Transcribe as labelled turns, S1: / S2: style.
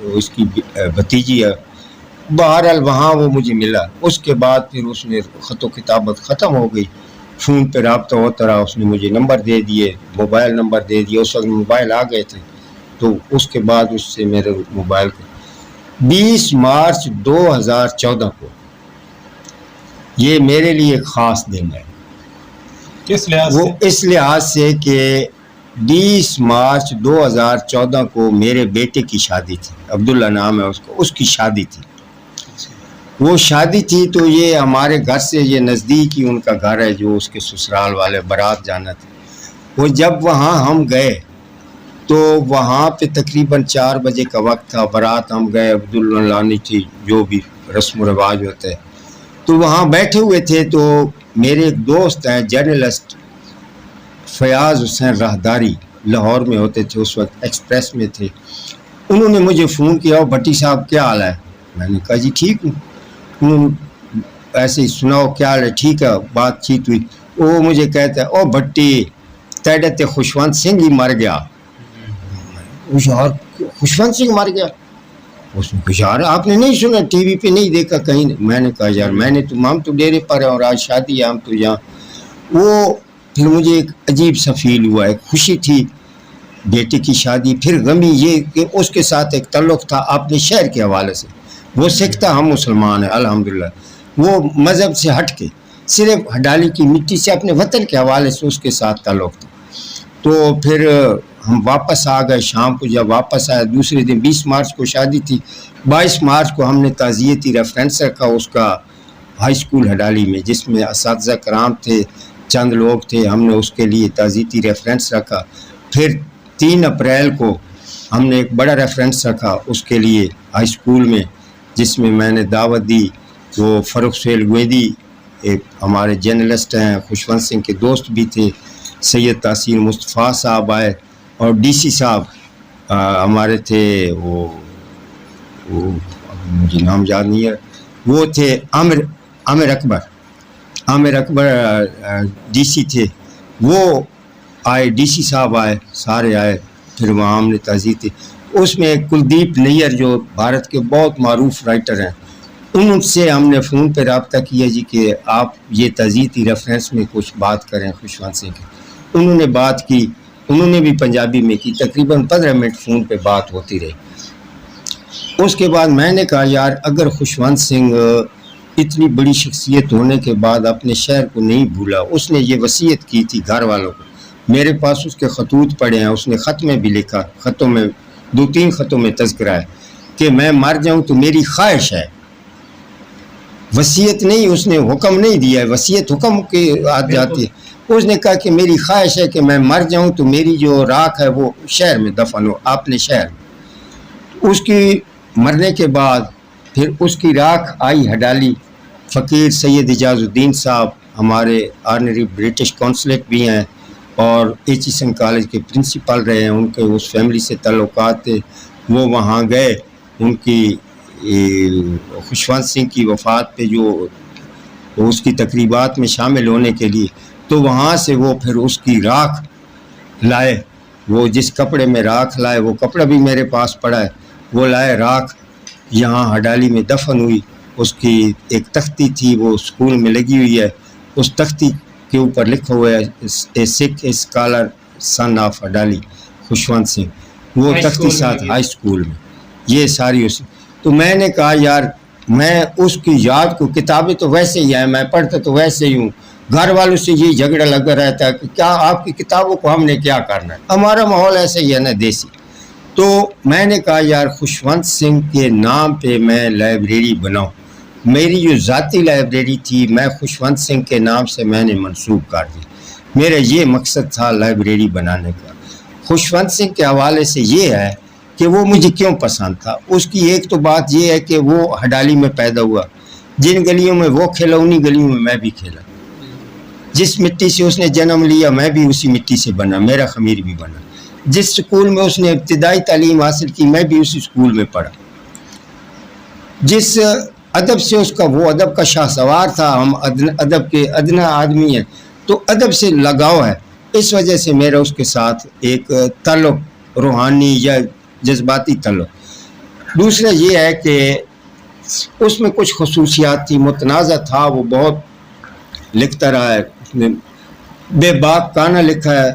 S1: اس کی بھتیجی ہے. بہرحال وہاں وہ مجھے ملا. اس کے بعد پھر اس نے خط و کتابت ختم ہو گئی, فون پہ رابطہ ہوتا رہا. اس نے مجھے نمبر دے دیے, موبائل نمبر دے دیے. اس وقت موبائل آ گئے تھے, تو اس کے بعد اس سے میرے موبائل کو 20 مارچ 2014 کو, یہ میرے لیے ایک خاص دن ہے.
S2: کس لحاظ
S1: وہ اس لحاظ سے کہ 20 مارچ 2014 کو میرے بیٹے کی شادی تھی. عبداللہ نام ہے اس کو, اس کی شادی تھی. وہ شادی تھی تو یہ ہمارے گھر سے یہ نزدیک ہی ان کا گھر ہے, جو اس کے سسرال والے بارات جانا تھا. وہ جب وہاں ہم گئے تو وہاں پہ تقریباً 4 بجے کا وقت تھا. بارات ہم گئے, عبداللہ لانی تھی, جو بھی رسم و رواج ہوتے ہیں. تو وہاں بیٹھے ہوئے تھے, تو میرے ایک دوست ہیں جرنلسٹ فیاض حسین راہداری, لاہور میں ہوتے تھے اس وقت, ایکسپریس میں تھے. انہوں نے مجھے فون کیا, بھٹی صاحب کیا حال ہے؟ میں نے کہا جی ٹھیک ہوں. انہوں نے ایسے ہی سناؤ کیا حال ہے؟ ٹھیک ہے. بات چیت ہوئی. وہ مجھے کہتا ہے او بھٹی تیڈت خوشونت سنگھ ہی مر گیا. خوشونت سنگھ مر گیا؟ اس نے کہا یار آپ نے نہیں سنا, ٹی وی پہ نہیں دیکھا کہیں؟ میں نے کہا یار میں نے تو, ہم تو ڈیرے پر ہیں اور آج شادی ہے, ہم تو یہاں. وہ پھر مجھے ایک عجیب سا فیل ہوا. ایک خوشی تھی بیٹے کی شادی, پھر غمی یہ کہ اس کے ساتھ ایک تعلق تھا اپنے شہر کے حوالے سے. وہ سکھ تھا, ہم مسلمان ہیں الحمدللہ. وہ مذہب سے ہٹ کے صرف ہڈالی کی مٹی سے اپنے وطن کے حوالے سے اس کے ساتھ تعلق تھا. تو پھر ہم واپس آ گئے شام کو. جب واپس آئے دوسرے دن 20 مارچ کو شادی تھی, 22 مارچ کو ہم نے تعزیتی ریفرنس رکھا اس کا ہائی اسکول ہڈالی میں, جس میں اساتذہ کرام تھے, چند لوگ تھے. ہم نے اس کے لیے تعزیتی ریفرنس رکھا. پھر 3 اپریل کو ہم نے ایک بڑا ریفرنس رکھا اس کے لیے ہائی اسکول میں, جس میں میں نے دعوت دی. وہ فروخ سہیل گویندی ایک ہمارے جرنلسٹ ہیں, خوشونت سنگھ کے دوست بھی تھے, سید تحسین مصطفیٰ صاحب آئے, اور ڈی سی صاحب ہمارے تھے, وہ مجھے نام یاد نہیں ہے, وہ تھے عامر اکبر ڈی سی تھے. وہ آئے, ڈی سی صاحب آئے, سارے آئے. پھر وہاں ہم نے تعزیت تھی. اس میں کلدیپ نیر جو بھارت کے بہت معروف رائٹر ہیں, ان سے ہم نے فون پہ رابطہ کیا جی کہ آپ یہ تعزیتی ریفرنس میں کچھ بات کریں خوشونت سنگھ کی. انہوں نے بات کی, انہوں نے بھی پنجابی میں کی. تقریباً 15 منٹ فون پہ بات ہوتی رہی. اس کے بعد میں نے کہا یار اگر خوشونت سنگھ اتنی بڑی شخصیت ہونے کے بعد اپنے شہر کو نہیں بھولا, اس نے یہ وصیت کی تھی گھر والوں کو. میرے پاس اس کے خطوط پڑے ہیں, اس نے خط میں بھی لکھا, خطوں میں 2-3 خطوں میں تذکرہ ہے کہ میں مر جاؤں تو میری خواہش ہے. وصیت نہیں, اس نے حکم نہیں دیا ہے, وصیت حکم کے ہاتھ جاتی ہے. اس نے کہا کہ میری خواہش ہے کہ میں مر جاؤں تو میری جو راکھ ہے وہ شہر میں دفن ہو, اپنے شہر میں. اس کی مرنے کے بعد پھر اس کی راکھ آئی ہڈالی. فقیر سید اجاز الدین صاحب ہمارے آنری برٹش کونسلیٹ بھی ہیں اور ایچیسن کالج کے پرنسپل رہے ہیں, ان کے اس فیملی سے تعلقات تھے. وہ وہاں گئے ان کی خوشونت سنگھ کی وفات پہ جو اس کی تقریبات میں شامل ہونے کے لیے. تو وہاں سے وہ پھر اس کی راکھ لائے, وہ جس کپڑے میں راکھ لائے وہ کپڑا بھی میرے پاس پڑا ہے. وہ لائے راکھ, یہاں ہڈالی میں دفن ہوئی. اس کی ایک تختی تھی وہ اسکول میں لگی ہوئی ہے, اس تختی کے اوپر لکھا ہوا ہے a Sikh scholar son of Hadali Khushwant Singh. وہ تختی ساتھ ہائی اسکول میں یہ ساری اس. تو میں نے کہا یار میں اس کی یاد کو, کتابیں تو ویسے ہی ہیں, میں پڑھتا تو ویسے ہی ہوں, گھر والوں سے یہ جھگڑا لگا رہتا ہے کہ کیا آپ کی کتابوں کو ہم نے کیا کرنا ہے, ہمارا ماحول ایسے ہی ہے نا دیسی. تو میں نے کہا یار خوشونت سنگھ کے نام پہ میں لائبریری بناؤں. میری جو ذاتی لائبریری تھی میں خوشونت سنگھ کے نام سے میں نے منسوخ کر دی. میرا یہ مقصد تھا لائبریری بنانے کا. خوشونت سنگھ کے حوالے سے یہ ہے کہ وہ مجھے کیوں پسند تھا. اس کی ایک تو بات یہ ہے کہ وہ ہڈالی میں پیدا ہوا, جن گلیوں میں وہ کھیلا انہی گلیوں میں میں بھی کھیلا. جس مٹی سے اس نے جنم لیا میں بھی اسی مٹی سے بنا, میرا خمیر بھی بنا. جس سکول میں اس نے ابتدائی تعلیم حاصل کی میں بھی اسی سکول میں پڑھا. جس ادب سے اس کا, وہ ادب کا شاہ سوار تھا, ہم ادب کے ادنا آدمی ہیں, تو ادب سے لگاؤ ہے. اس وجہ سے میرا اس کے ساتھ ایک تعلق روحانی یا جذباتی تعلق. دوسرا یہ ہے کہ اس میں کچھ خصوصیات تھی، متنازع تھا، وہ بہت لکھتا رہا ہے، اس میں بے باک کانا لکھا ہے،